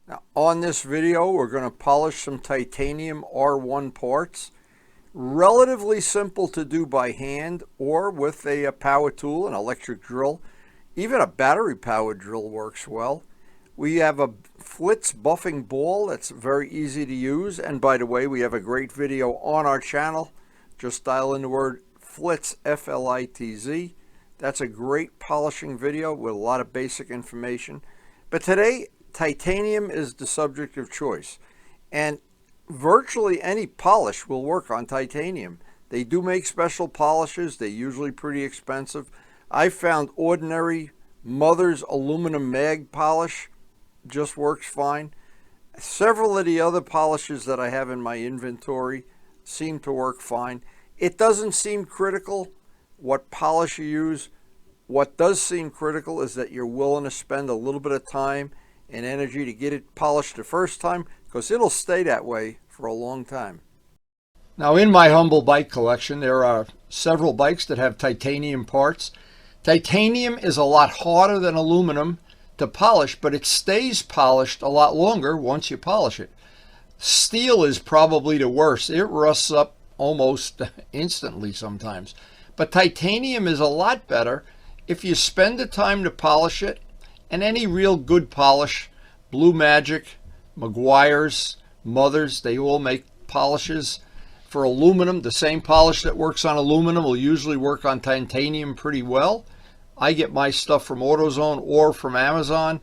Now, on this video, we're going to polish some titanium R1 parts. Relatively simple to do by hand or with a power tool, an electric drill. Even a battery powered drill works well. We have a FLITZ buffing ball that's very easy to use. And by the way, we have a great video on our channel. Just dial in the word FLITZ, F-L-I-T-Z. That's a great polishing video with a lot of basic information. But today, titanium is the subject of choice. And virtually any polish will work on titanium. They do make special polishes. They're usually pretty expensive. I found ordinary Mother's aluminum mag polish just works fine. Several of the other polishes that I have in my inventory seem to work fine. It doesn't seem critical what polish you use. What does seem critical is that you're willing to spend a little bit of time and energy to get it polished the first time, because it'll stay that way for a long time. Now, in my humble bike collection, there are several bikes that have titanium parts. Titanium is a lot harder than aluminum to polish, but it stays polished a lot longer once you polish it. Steel is probably the worst. It rusts up almost instantly sometimes. But titanium is a lot better if you spend the time to polish it. And any real good polish, Blue Magic, Meguiar's, Mother's, they all make polishes. For aluminum, the same polish that works on aluminum will usually work on titanium pretty well. I get my stuff from AutoZone or from Amazon.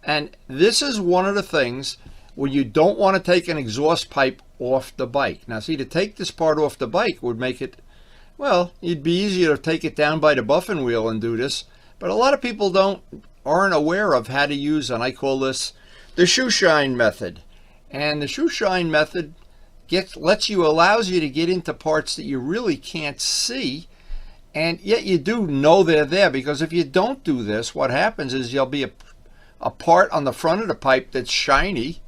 And this is one of the things where you don't want to take an exhaust pipe off the bike. Now, see, to take this part off the bike would make it, well, it'd be easier to take it down by the buffing wheel and do this. But a lot of people aren't aware of how to use, and I call this the shoe shine method. And the shoe shine method allows you to get into parts that you really can't see, and yet you do know they're there, because if you don't do this, what happens is there'll be a part on the front of the pipe that's shiny,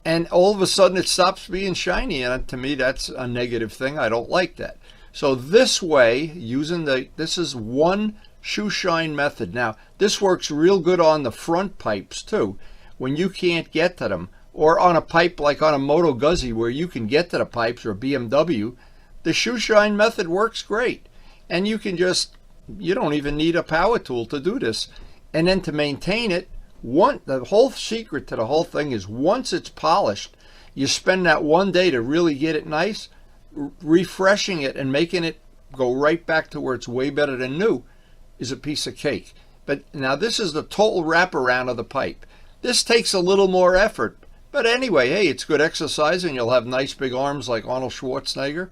and all of a sudden it stops being shiny, and to me that's a negative thing. I don't like that. So this way, this is one shoe shine method. Now, this works real good on the front pipes too, when you can't get to them, or on a pipe like on a Moto Guzzi where you can get to the pipes, or BMW. The shoe shine method works great, and you don't even need a power tool to do this. And then to maintain it, the whole secret to the whole thing is once it's polished, you spend that one day to really get it nice, refreshing it and making it go right back to where it's way better than new is a piece of cake. But now this is the total wraparound of the pipe. This takes a little more effort, but anyway, hey, it's good exercise, and you'll have nice big arms like Arnold Schwarzenegger.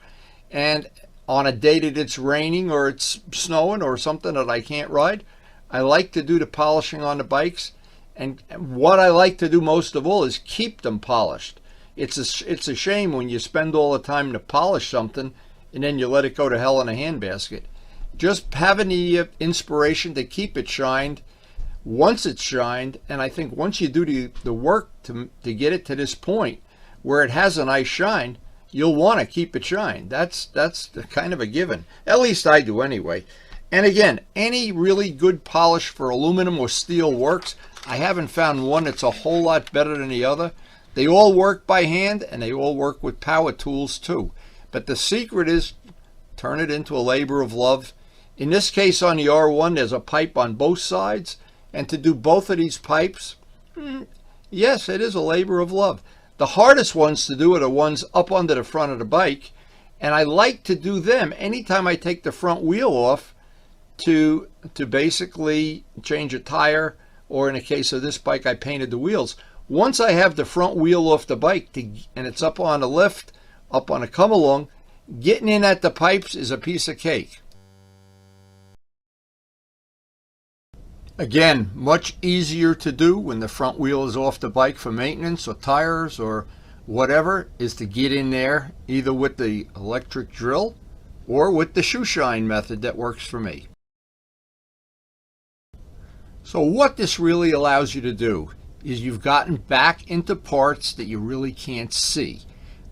And on a day that it's raining or it's snowing or something that I can't ride, I like to do the polishing on the bikes. And what I like to do most of all is keep them polished. It's a shame when you spend all the time to polish something and then you let it go to hell in a handbasket. Just having the inspiration to keep it shined once it's shined, and I think once you do the work to get it to this point where it has a nice shine, you'll want to keep it shined. That's kind of a given. At least I do anyway. And again, any really good polish for aluminum or steel works. I haven't found one that's a whole lot better than the other. They all work by hand, and they all work with power tools too. But the secret is turn it into a labor of love. In this case, on the R1, there's a pipe on both sides. And to do both of these pipes, yes, it is a labor of love. The hardest ones to do are the ones up under the front of the bike. And I like to do them anytime I take the front wheel off to basically change a tire, or in the case of this bike, I painted the wheels. Once I have the front wheel off the bike and it's up on a lift, up on a come along, getting in at the pipes is a piece of cake. Again, much easier to do when the front wheel is off the bike for maintenance or tires or whatever, is to get in there either with the electric drill or with the shoe shine method that works for me. So what this really allows you to do is you've gotten back into parts that you really can't see.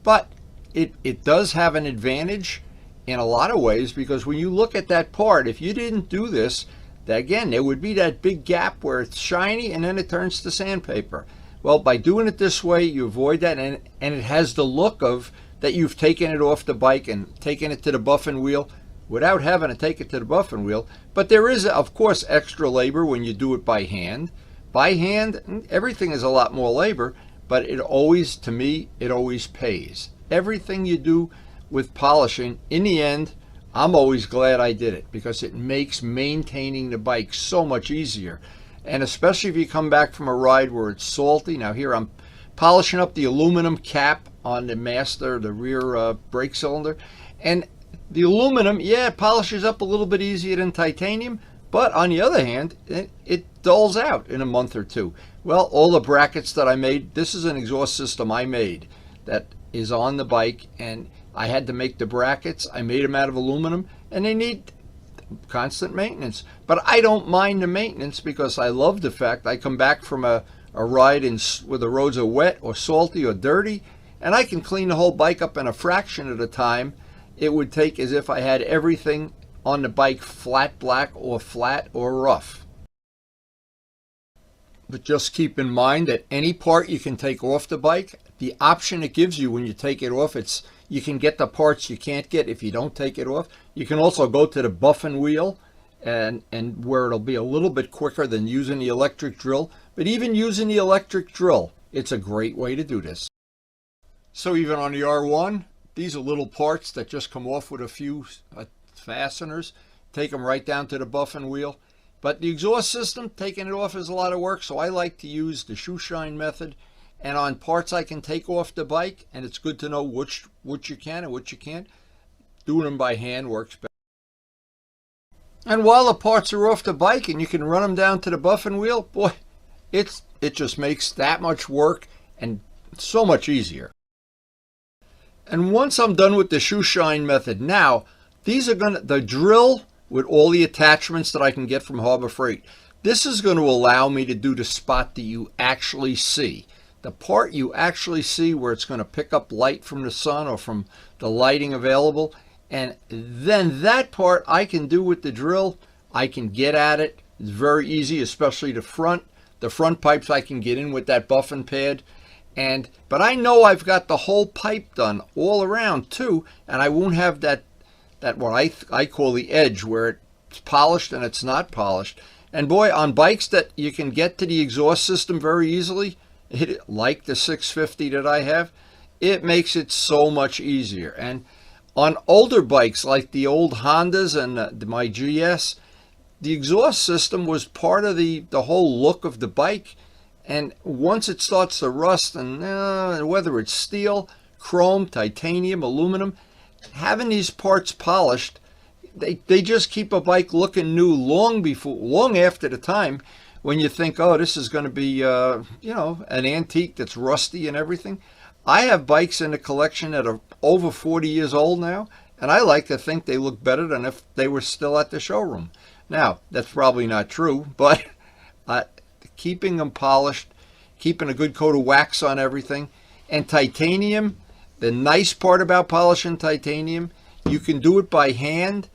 But it does have an advantage in a lot of ways, because when you look at that part, if you didn't do this, again, there would be that big gap where it's shiny and then it turns to sandpaper. Well, by doing it this way, you avoid that, and it has the look of that you've taken it off the bike and taken it to the buffing wheel without having to take it to the buffing wheel. But there is, of course, extra labor when you do it by hand. By hand, everything is a lot more labor, but it always, to me, it always pays. Everything you do with polishing, in the end, I'm always glad I did it because it makes maintaining the bike so much easier. And especially if you come back from a ride where it's salty. Now here I'm polishing up the aluminum cap on the master, the rear brake cylinder. And the aluminum, yeah, it polishes up a little bit easier than titanium, but on the other hand, it dulls out in a month or two. Well, all the brackets that I made, this is an exhaust system I made that is on the bike, and I had to make the brackets. I made them out of aluminum, and they need constant maintenance. But I don't mind the maintenance because I love the fact I come back from a ride where the roads are wet or salty or dirty, and I can clean the whole bike up in a fraction of the time it would take as if I had everything on the bike flat black or flat or rough. But just keep in mind that any part you can take off the bike, the option it gives you when you take it off, you can get the parts you can't get if you don't take it off. You can also go to the buffing wheel and where it'll be a little bit quicker than using the electric drill. But even using the electric drill, it's a great way to do this. So even on the R1, these are little parts that just come off with a few fasteners. Take them right down to the buffing wheel. But the exhaust system, taking it off is a lot of work, so I like to use the shoe shine method. And on parts I can take off the bike, and it's good to know which you can and which you can't. Doing them by hand works better. And while the parts are off the bike and you can run them down to the buffing wheel, boy, it just makes that much work and so much easier. And once I'm done with the shoe shine method, now these are the drill with all the attachments that I can get from Harbor Freight. This is going to allow me to do the spot that you actually see. The part you actually see where it's going to pick up light from the sun or from the lighting available. And then that part I can do with the drill. I can get at it. It's very easy, especially the front. The front pipes I can get in with that buffing pad. But I know I've got the whole pipe done all around too, and I won't have that what I call the edge where it's polished and it's not polished. And boy, on bikes that you can get to the exhaust system very easily, like the 650 that I have, it makes it so much easier. And on older bikes like the old Hondas and my GS, the exhaust system was part of the whole look of the bike. And once it starts to rust, and whether it's steel, chrome, titanium, aluminum, having these parts polished, they just keep a bike looking new long after the time when you think, oh, this is going to be an antique that's rusty and everything. I have bikes in the collection that are over 40 years old now, and I like to think they look better than if they were still at the showroom. Now, that's probably not true, but keeping them polished, keeping a good coat of wax on everything. And titanium, the nice part about polishing titanium, you can do it by hand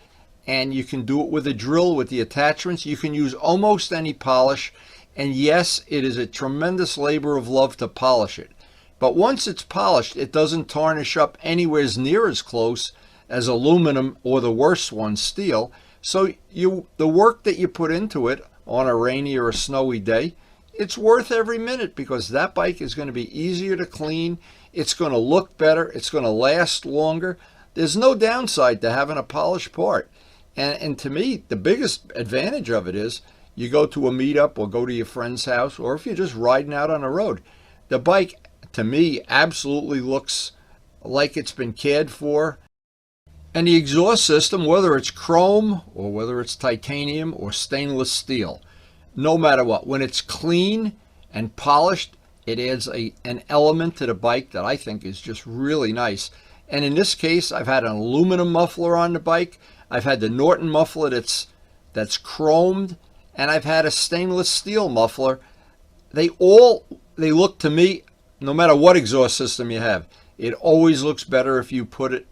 and you can do it with a drill with the attachments. You can use almost any polish. And yes, it is a tremendous labor of love to polish it. But once it's polished, it doesn't tarnish up anywhere near as close as aluminum or the worst one, steel. So the work that you put into it on a rainy or a snowy day, it's worth every minute because that bike is going to be easier to clean. It's going to look better. It's going to last longer. There's no downside to having a polished part. And to me, the biggest advantage of it is you go to a meetup or go to your friend's house, or if you're just riding out on the road, the bike, to me, absolutely looks like it's been cared for. And the exhaust system, whether it's chrome or whether it's titanium or stainless steel, no matter what, when it's clean and polished, it adds an element to the bike that I think is just really nice. And in this case, I've had an aluminum muffler on the bike. I've had the Norton muffler that's chromed, and I've had a stainless steel muffler. They look to me, no matter what exhaust system you have, it always looks better if you put it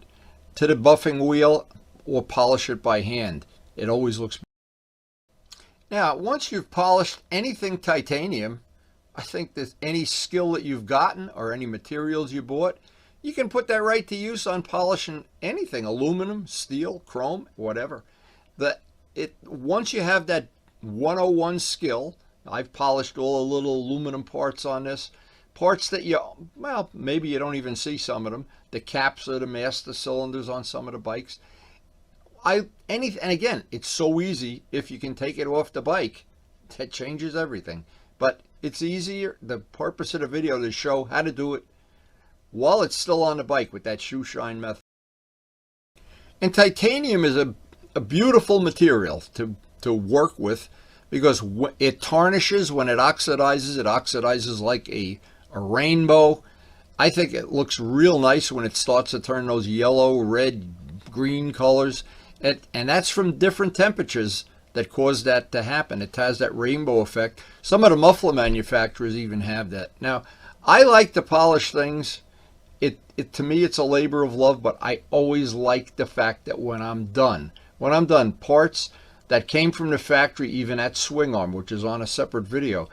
to the buffing wheel or polish it by hand. It always looks better. Now, once you've polished anything titanium, I think that any skill that you've gotten or any materials you bought, you can put that right to use on polishing anything, aluminum, steel, chrome, whatever. Once you have that 101 skill, I've polished all the little aluminum parts on this, parts that well, maybe you don't even see some of them, the caps of the master cylinders on some of the bikes. And again, it's so easy if you can take it off the bike. That changes everything. But it's easier. The purpose of the video is to show how to do it while it's still on the bike with that shoe shine method. And titanium is a beautiful material to work with because it tarnishes when it oxidizes. It oxidizes like a rainbow. I think it looks real nice when it starts to turn those yellow, red, green colors. And that's from different temperatures that cause that to happen. It has that rainbow effect. Some of the muffler manufacturers even have that. Now, I like to polish things. To me, it's a labor of love, but I always like the fact that when I'm done, parts that came from the factory, even at swing arm, which is on a separate video,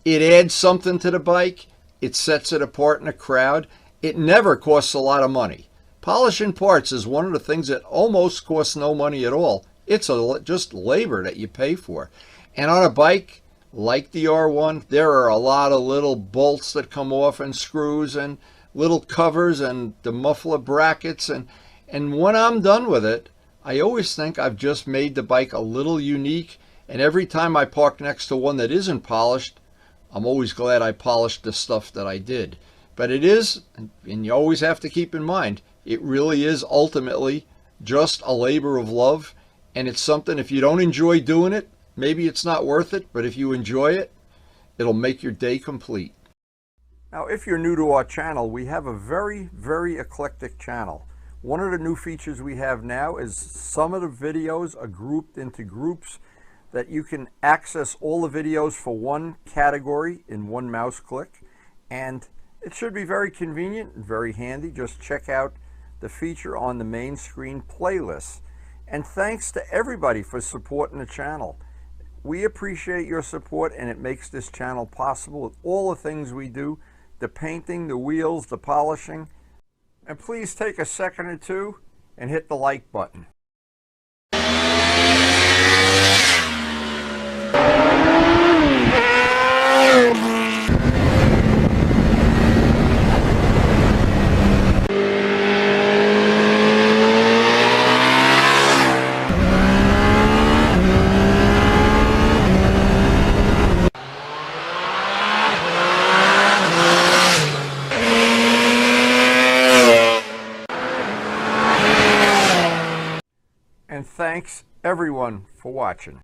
it adds something to the bike. It sets it apart in a crowd. It never costs a lot of money. Polishing parts is one of the things that almost costs no money at all. It's just labor that you pay for. And on a bike like the R1, there are a lot of little bolts that come off and screws and little covers and the muffler brackets. And when I'm done with it, I always think I've just made the bike a little unique. And every time I park next to one that isn't polished, I'm always glad I polished the stuff that I did. But it is, and you always have to keep in mind, it really is ultimately just a labor of love. And it's something, if you don't enjoy doing it, maybe it's not worth it. But if you enjoy it, it'll make your day complete. Now, if you're new to our channel, we have a very, very eclectic channel. One of the new features we have now is some of the videos are grouped into groups that you can access all the videos for one category in one mouse click. And it should be very convenient and very handy. Just check out the feature on the main screen playlist. And thanks to everybody for supporting the channel. We appreciate your support, and it makes this channel possible with all the things we do, the painting, the wheels, the polishing. And please take a second or two and hit the like button. And thanks everyone for watching.